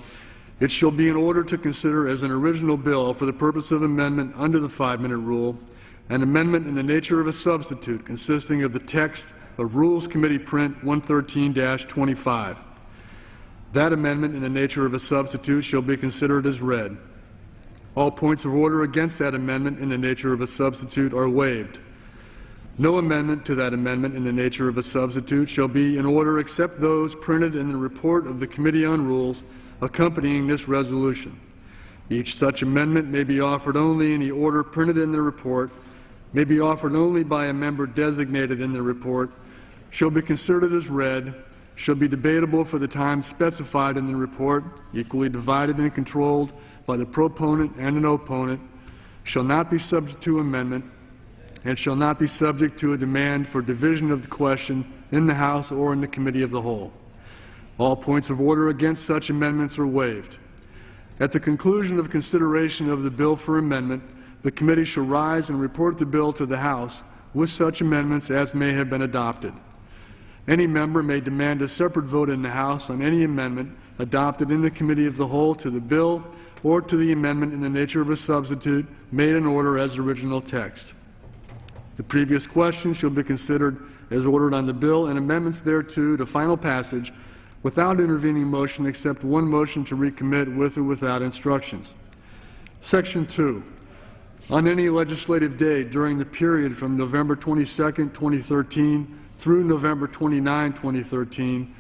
it shall be in order to consider as an original bill for the purpose of amendment under the 5-minute rule, an amendment in the nature of a substitute consisting of the text of Rules Committee Print 113-25. That amendment in the nature of a substitute shall be considered as read. All points of order against that amendment in the nature of a substitute are waived. No amendment to that amendment in the nature of a substitute shall be in order except those printed in the report of the Committee on Rules accompanying this resolution. Each such amendment may be offered only in the order printed in the report, may be offered only by a member designated in the report, shall be considered as read, shall be debatable for the time specified in the report, equally divided and controlled by the proponent and an opponent, shall not be subject to amendment, and shall not be subject to a demand for division of the question in the House or in the Committee of the Whole. All points of order against such amendments are waived. At the conclusion of consideration of the bill for amendment, the committee shall rise and report the bill to the House with such amendments as may have been adopted. Any member may demand a separate vote in the House on any amendment adopted in the Committee of the Whole to the bill or to the amendment in the nature of a substitute made in order as original text. The previous question shall be considered as ordered on the bill and amendments thereto to final passage without intervening motion except one motion to recommit with or without instructions. Section 2. On any legislative day during the period from November 22, 2013 through November 29, 2013,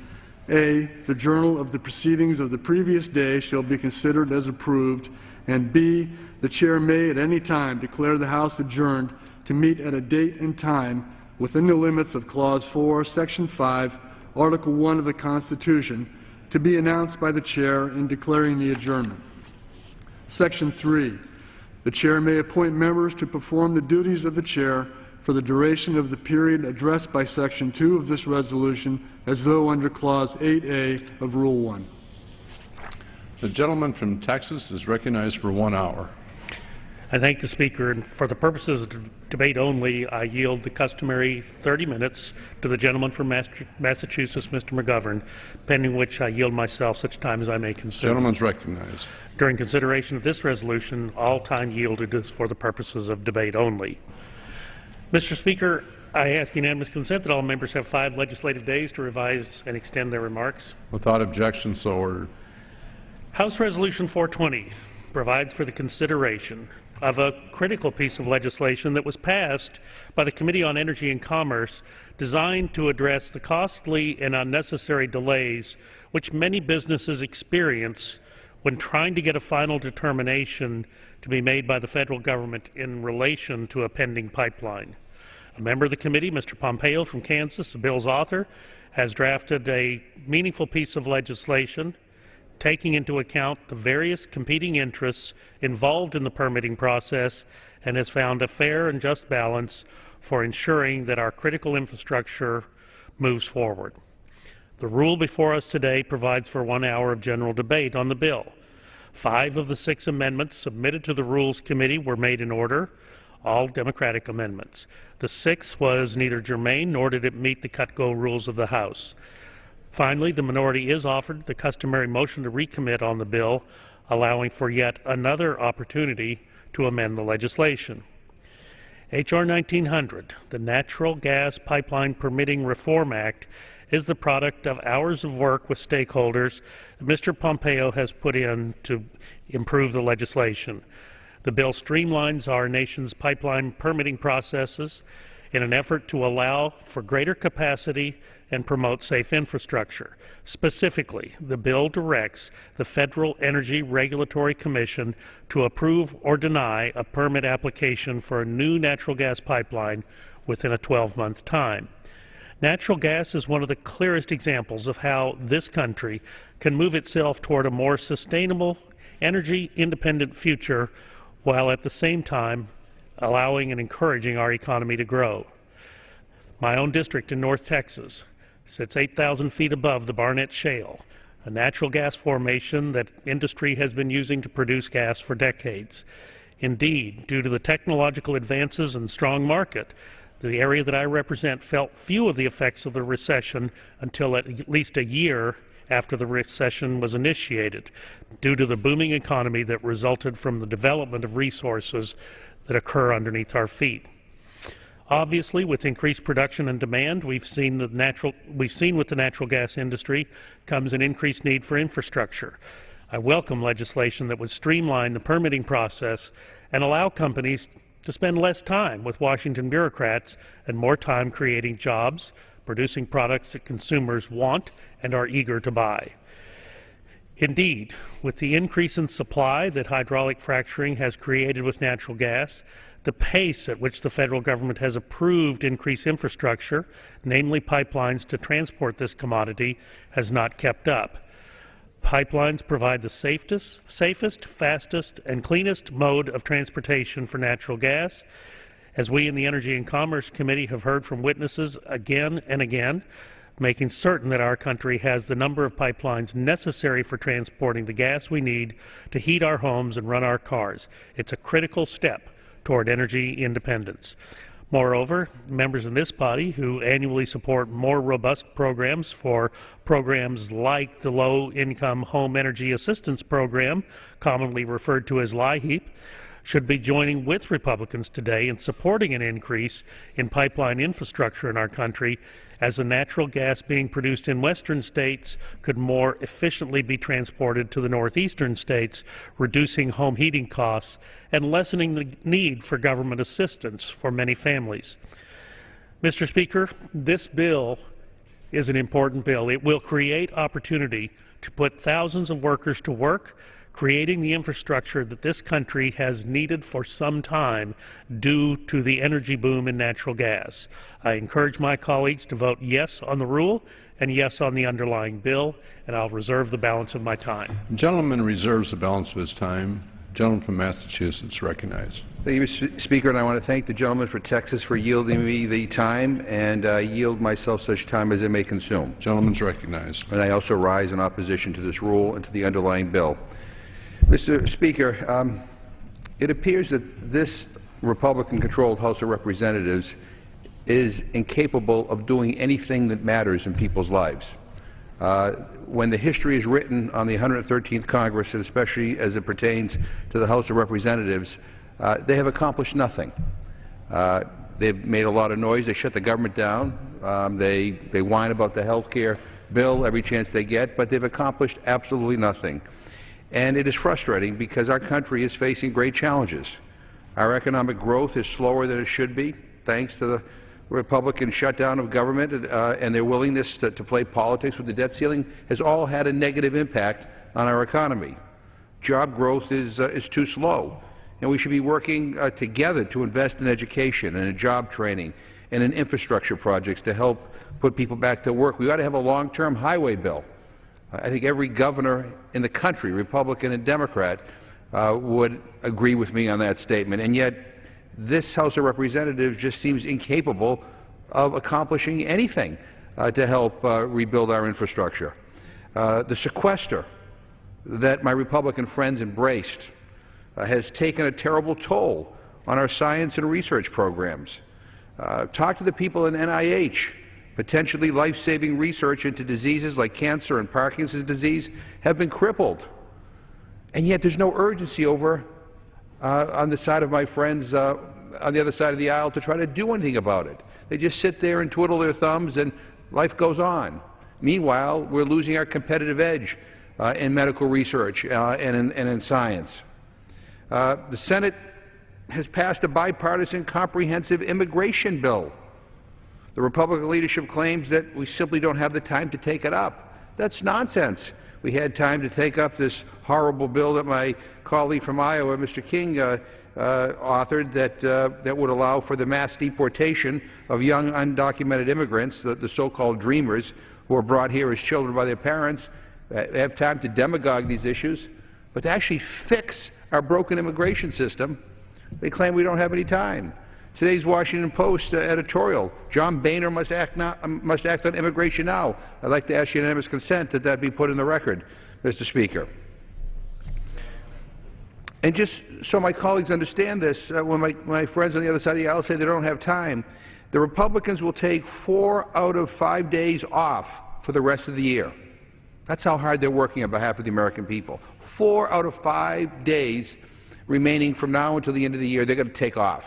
A, the journal of the proceedings of the previous day shall be considered as approved, and B, the Chair may at any time declare the House adjourned to meet at a date and time within the limits of Clause 4, Section 5, Article 1 of the Constitution, to be announced by the Chair in declaring the adjournment. Section 3. The Chair may appoint members to perform the duties of the Chair for the duration of the period addressed by Section 2 of this resolution as though under Clause 8A of Rule 1. The gentleman from Texas is recognized for 1 hour. I thank the Speaker, and for the purposes of debate only, I yield the customary 30 minutes to the gentleman from Massachusetts, Mr. McGovern, pending which I yield myself such time as I may consume. Gentleman's recognized. During consideration of this resolution, all time yielded is for the purposes of debate only. Mr. Speaker, I ask unanimous consent that all members have 5 legislative days to revise and extend their remarks. Without objection, so ordered. House Resolution 420 provides for the consideration of a critical piece of legislation that was passed by the Committee on Energy and Commerce designed to address the costly and unnecessary delays which many businesses experience when trying to get a final determination to be made by the federal government in relation to a pending pipeline. A member of the committee, Mr. Pompeo from Kansas, the bill's author, has drafted a meaningful piece of legislation taking into account the various competing interests involved in the permitting process and has found a fair and just balance for ensuring that our critical infrastructure moves forward. The rule before us today provides for 1 hour of general debate on the bill. 5 of the 6 amendments submitted to the Rules Committee were made in order, all Democratic amendments. The 6th was neither germane nor did it meet the cut-go rules of the House. Finally, the minority is offered the customary motion to recommit on the bill, allowing for yet another opportunity to amend the legislation. H.R. 1900, the Natural Gas Pipeline Permitting Reform Act, is the product of hours of work with stakeholders that Mr. Pompeo has put in to improve the legislation. The bill streamlines our nation's pipeline permitting processes in an effort to allow for greater capacity and promote safe infrastructure. Specifically, the bill directs the Federal Energy Regulatory Commission to approve or deny a permit application for a new natural gas pipeline within a 12-month time. Natural gas is one of the clearest examples of how this country can move itself toward a more sustainable, energy-independent future while at the same time allowing and encouraging our economy to grow. My own district in North Texas sits 8,000 feet above the Barnett Shale, a natural gas formation that industry has been using to produce gas for decades. Indeed, due to the technological advances and strong market, the area that I represent felt few of the effects of the recession until at least a year after the recession was initiated, due to the booming economy that resulted from the development of resources that occur underneath our feet. Obviously, with increased production and demand, we've seen with the natural gas industry comes an increased need for infrastructure. I welcome legislation that would streamline the permitting process and allow companies to spend less time with Washington bureaucrats and more time creating jobs, producing products that consumers want and are eager to buy. Indeed, with the increase in supply that hydraulic fracturing has created with natural gas, the pace at which the federal government has approved increased infrastructure, namely pipelines to transport this commodity, has not kept up. Pipelines provide the safest, fastest, and cleanest mode of transportation for natural gas. As we in the Energy and Commerce Committee have heard from witnesses again and again, making certain that our country has the number of pipelines necessary for transporting the gas we need to heat our homes and run our cars. It's a critical step toward energy independence. Moreover, members in this body who annually support more robust programs like the Low-Income Home Energy Assistance Program, commonly referred to as LIHEAP, should be joining with Republicans today in supporting an increase in pipeline infrastructure in our country, as the natural gas being produced in western states could more efficiently be transported to the northeastern states, reducing home heating costs and lessening the need for government assistance for many families. Mr. Speaker, this bill is an important bill. It will create opportunity to put thousands of workers to work, creating the infrastructure that this country has needed for some time due to the energy boom in natural gas. I encourage my colleagues to vote yes on the rule and yes on the underlying bill, and I'll reserve the balance of my time. The gentleman reserves the balance of his time. The gentleman from Massachusetts recognized. Thank you, Mr. Speaker, and I want to thank the gentleman for Texas for yielding me the time, and yield myself such time as I may consume. Gentleman's recognized. And I also rise in opposition to this rule and to the underlying bill. Mr. Speaker, it appears that this Republican-controlled House of Representatives is incapable of doing anything that matters in people's lives. When the history is written on the 113th Congress, and especially as it pertains to the House of Representatives, they have accomplished nothing. They've made a lot of noise. They shut the government down. They whine about the health care bill every chance they get, but they've accomplished absolutely nothing. And it is frustrating because our country is facing great challenges. Our economic growth is slower than it should be, thanks to the Republican shutdown of government and their willingness to play politics with the debt ceiling has all had a negative impact on our economy. Job growth is too slow, and we should be working together to invest in education and in job training and in infrastructure projects to help put people back to work. We ought to have a long-term highway bill. I think every governor in the country, Republican and Democrat, would agree with me on that statement. And yet, this House of Representatives just seems incapable of accomplishing anything to help rebuild our infrastructure. The sequester that my Republican friends embraced has taken a terrible toll on our science and research programs. Talk to the people in NIH. Potentially life-saving research into diseases like cancer and Parkinson's disease have been crippled. And yet there's no urgency over on the side of my friends on the other side of the aisle to try to do anything about it. They just sit there and twiddle their thumbs and life goes on. Meanwhile, we're losing our competitive edge in medical research and in science. The Senate has passed a bipartisan comprehensive immigration bill. The Republican leadership claims that we simply don't have the time to take it up. That's nonsense. We had time to take up this horrible bill that my colleague from Iowa, Mr. King, authored that would allow for the mass deportation of young undocumented immigrants, the so-called dreamers, who are brought here as children by their parents. They have time to demagogue these issues, but to actually fix our broken immigration system, they claim we don't have any time. Today's Washington Post editorial, John Boehner must act on immigration now. I'd like to ask unanimous consent that that be put in the record, Mr. Speaker. And just so my colleagues understand this, when my friends on the other side of the aisle say they don't have time, the Republicans will take 4 out of 5 days off for the rest of the year. That's how hard they're working on behalf of the American people. 4 out of 5 days remaining from now until the end of the year, they're going to take off.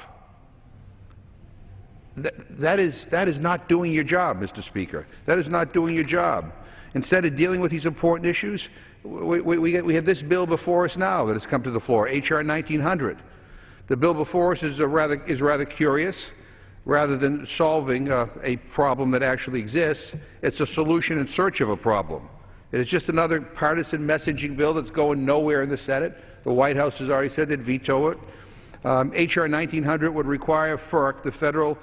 that is not doing your job, Mr. Speaker. That is not doing your job. Instead of dealing with these important issues, we have this bill before us now that has come to the floor, H.R. 1900. The bill before us is rather curious. Rather than solving a problem that actually exists, it's a solution in search of a problem. It is just another partisan messaging bill that's going nowhere in the Senate. The White House has already said they'd veto it. H.R. 1900 would require FERC, the Federal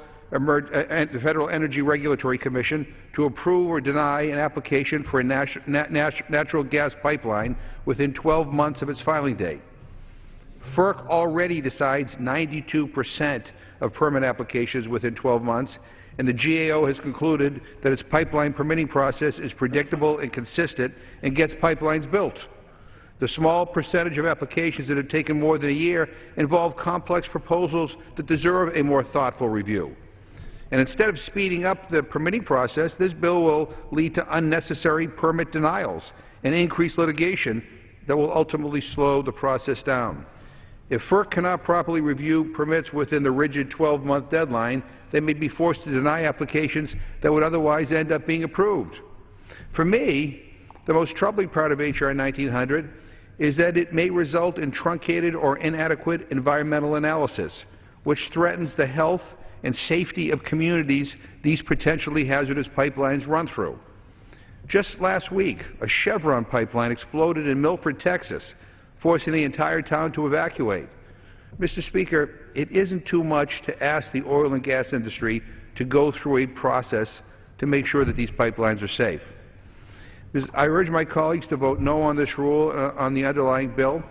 Energy Regulatory Commission, to approve or deny an application for a natural gas pipeline within 12 months of its filing date. FERC already decides 92% of permit applications within 12 months, and the GAO has concluded that its pipeline permitting process is predictable and consistent and gets pipelines built. The small percentage of applications that have taken more than a year involve complex proposals that deserve a more thoughtful review. And instead of speeding up the permitting process, this bill will lead to unnecessary permit denials and increased litigation that will ultimately slow the process down. If FERC cannot properly review permits within the rigid 12-month deadline, they may be forced to deny applications that would otherwise end up being approved. For me, the most troubling part of H.R. 1900 is that it may result in truncated or inadequate environmental analysis, which threatens the health and safety of communities these potentially hazardous pipelines run through. Just last week, a Chevron pipeline exploded in Milford, Texas, forcing the entire town to evacuate. Mr. Speaker, it isn't too much to ask the oil and gas industry to go through a process to make sure that these pipelines are safe. I urge my colleagues to vote no on this rule, on the underlying bill,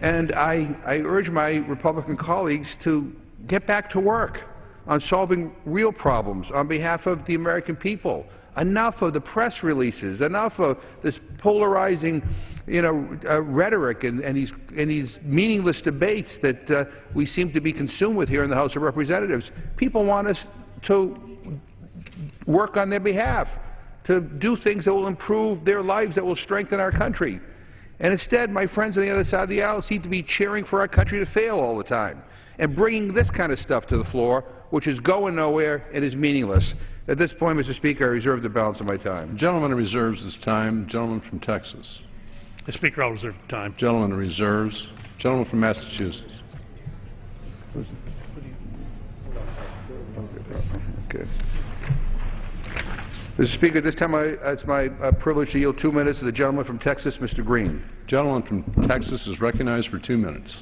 and I urge my Republican colleagues to get back to work on solving real problems on behalf of the American people. Enough of the press releases, enough of this polarizing rhetoric and these meaningless debates that we seem to be consumed with here in the House of Representatives. People want us to work on their behalf, to do things that will improve their lives, that will strengthen our country. And instead, my friends on the other side of the aisle seem to be cheering for our country to fail all the time and bringing this kind of stuff to the floor, which is going nowhere and is meaningless. At this point, Mr. Speaker, I reserve the balance of my time. Gentleman reserves his time. Gentleman from Texas. Mr. Speaker, I'll reserve the time. Gentleman reserves. Gentleman from Massachusetts. Okay. Mr. Speaker, at this time it's my privilege to yield 2 minutes to the gentleman from Texas, Mr. Green. Gentleman from Texas is recognized for 2 minutes.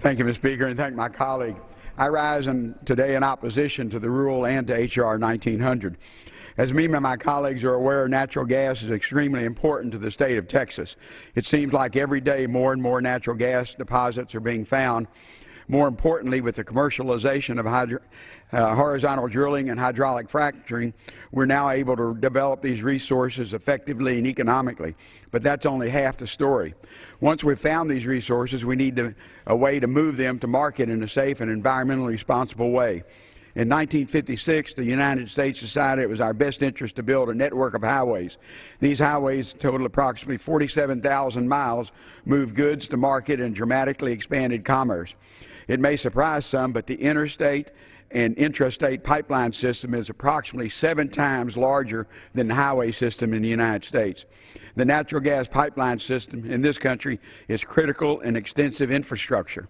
Thank you, Mr. Speaker, and thank my colleague. I rise today in opposition to the rule and to H.R. 1900. As me and my colleagues are aware, natural gas is extremely important to the state of Texas. It seems like every day more and more natural gas deposits are being found. More importantly, with the commercialization of horizontal drilling and hydraulic fracturing, we're now able to develop these resources effectively and economically. But that's only half the story. Once we've found these resources, we need a way to move them to market in a safe and environmentally responsible way. In 1956, the United States decided it was our best interest to build a network of highways. These highways total approximately 47,000 miles, moved goods to market, and dramatically expanded commerce. It may surprise some, but the interstate and intrastate pipeline system is approximately 7 times larger than the highway system in the United States. The natural gas pipeline system in this country is critical and extensive infrastructure.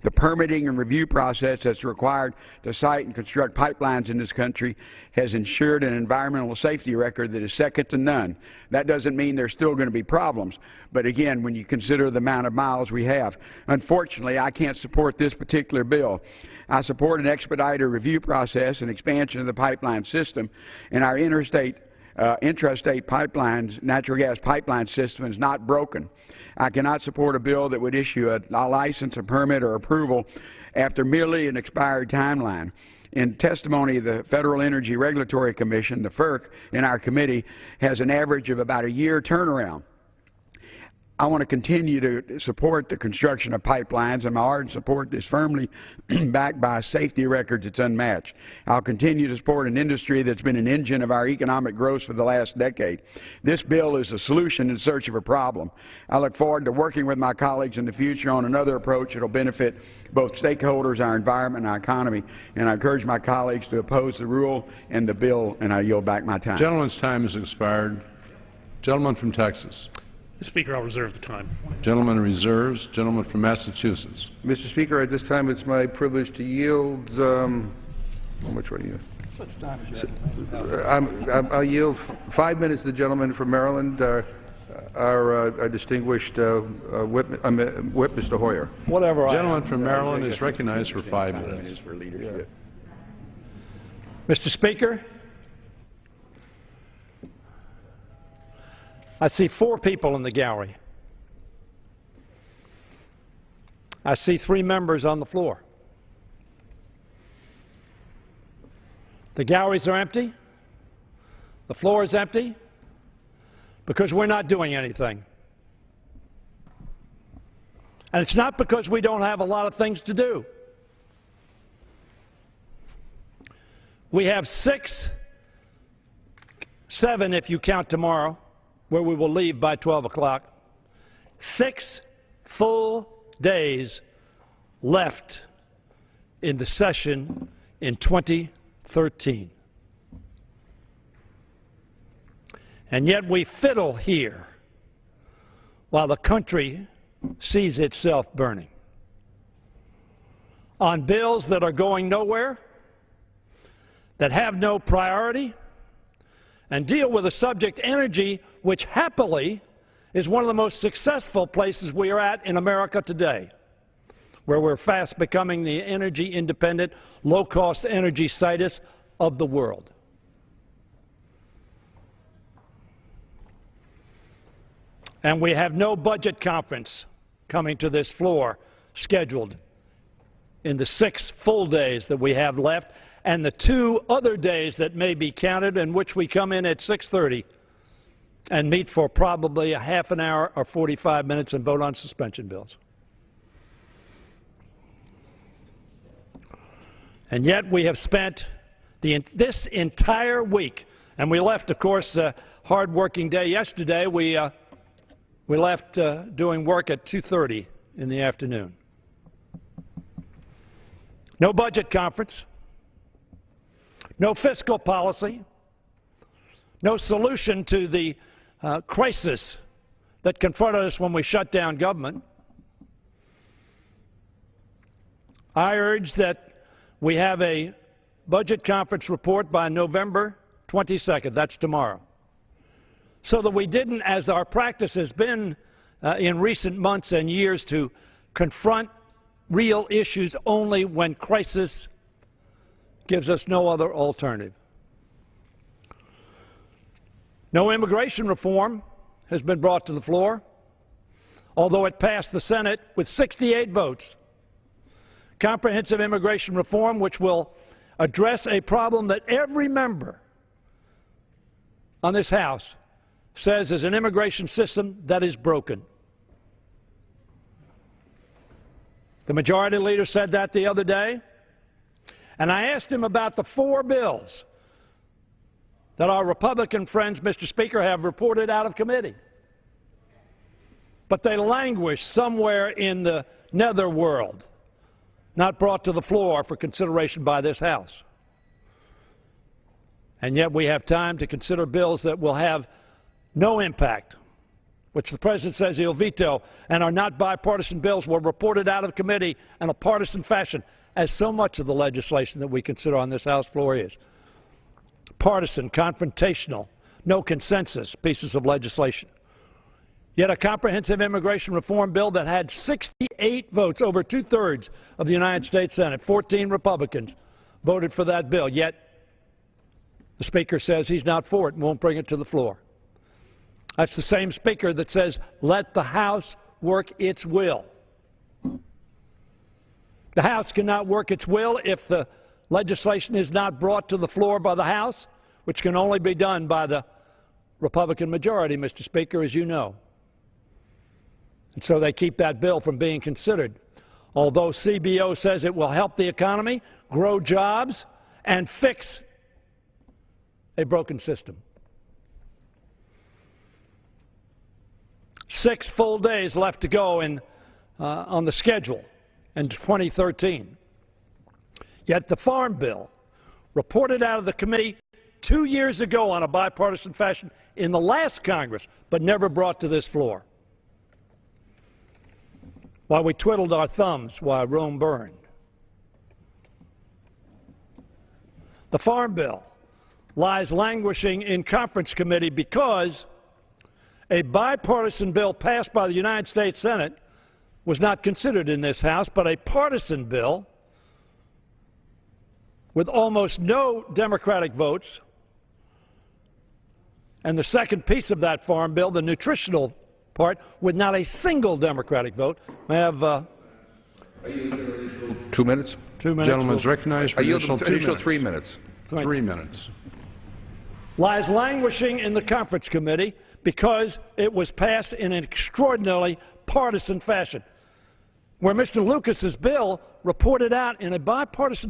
The permitting and review process that's required to site and construct pipelines in this country has ensured an environmental safety record that is second to none. That doesn't mean there's still going to be problems, but again, when you consider the amount of miles we have. Unfortunately, I can't support this particular bill. I support an expedited review process and expansion of the pipeline system, and our intrastate pipelines, natural gas pipeline system is not broken. I cannot support a bill that would issue a license, a permit, or approval after merely an expired timeline. In testimony, the Federal Energy Regulatory Commission, the FERC, in our committee, has an average of about a year turnaround. I want to continue to support the construction of pipelines, and my ardent support is firmly backed by safety records that's unmatched. I'll continue to support an industry that's been an engine of our economic growth for the last decade. This bill is a solution in search of a problem. I look forward to working with my colleagues in the future on another approach that will benefit both stakeholders, our environment, and our economy, and I encourage my colleagues to oppose the rule and the bill, and I yield back my time. Gentleman's time has expired. Gentleman from Texas. Mr. Speaker, I'll reserve the time. Gentleman reserves. Gentleman from Massachusetts. Mr. Speaker, at this time it's my privilege to yield, which one are you? I'll yield 5 minutes to the gentleman from Maryland, our distinguished whip, Mr. Hoyer. Whatever. Gentleman from Maryland is recognized for 5 minutes. Mr. Speaker, I see 4 people in the gallery. I see 3 members on the floor. The galleries are empty. The floor is empty because we're not doing anything. And it's not because we don't have a lot of things to do. We have 7 if you count tomorrow, where we will leave by 12 o'clock, 6 full days left in the session in 2013. And yet we fiddle here while the country sees itself burning on bills that are going nowhere, that have no priority, and deal with a subject, energy, which happily is one of the most successful places we are at in America today, where we're fast becoming the energy independent, low-cost energy situs of the world. And we have no budget conference coming to this floor scheduled in the 6 full days that we have left, and the 2 other days that may be counted in which we come in at 6:30 and meet for probably a half an hour or 45 minutes and vote on suspension bills. And yet we have spent this entire week, and we left, of course, a hard-working day yesterday. We left doing work at 2:30 in the afternoon. No budget conference. No fiscal policy, no solution to the crisis that confronted us when we shut down government. I urge that we have a budget conference report by November 22nd, that's tomorrow, so that we didn't, as our practice has been in recent months and years, to confront real issues only when crisis gives us no other alternative. No immigration reform has been brought to the floor, although it passed the Senate with 68 votes. Comprehensive immigration reform, which will address a problem that every member on this House says is an immigration system that is broken. The majority leader said that the other day. And I asked him about the 4 bills that our Republican friends, Mr. Speaker, have reported out of committee. But they languish somewhere in the netherworld, not brought to the floor for consideration by this House. And yet we have time to consider bills that will have no impact, which the President says he'll veto, and are not bipartisan bills, were reported out of committee in a partisan fashion, as so much of the legislation that we consider on this House floor is. Partisan, confrontational, no consensus pieces of legislation. Yet a comprehensive immigration reform bill that had 68 votes, over 2/3 of the United States Senate, 14 Republicans voted for that bill. Yet the Speaker says he's not for it and won't bring it to the floor. That's the same Speaker that says, let the House work its will. The House cannot work its will if the legislation is not brought to the floor by the House, which can only be done by the Republican majority, Mr. Speaker, as you know. And so they keep that bill from being considered. Although CBO says it will help the economy, grow jobs, and fix a broken system. 6 full days left to go on the schedule in 2013. Yet the Farm Bill, reported out of the committee 2 years ago on a bipartisan fashion in the last Congress, but never brought to this floor, while we twiddled our thumbs while Rome burned. The Farm Bill lies languishing in conference committee because a bipartisan bill passed by the United States Senate was not considered in this House, but a partisan bill with almost no Democratic votes. And the second piece of that Farm Bill, the nutritional part, with not a single Democratic vote. May I have 2 minutes? 2 minutes. Gentleman's recognized for additional 2 minutes. 3 minutes. 3 minutes. Lies languishing in the conference committee because it was passed in an extraordinarily partisan fashion, where Mr. Lucas's bill reported out in a bipartisan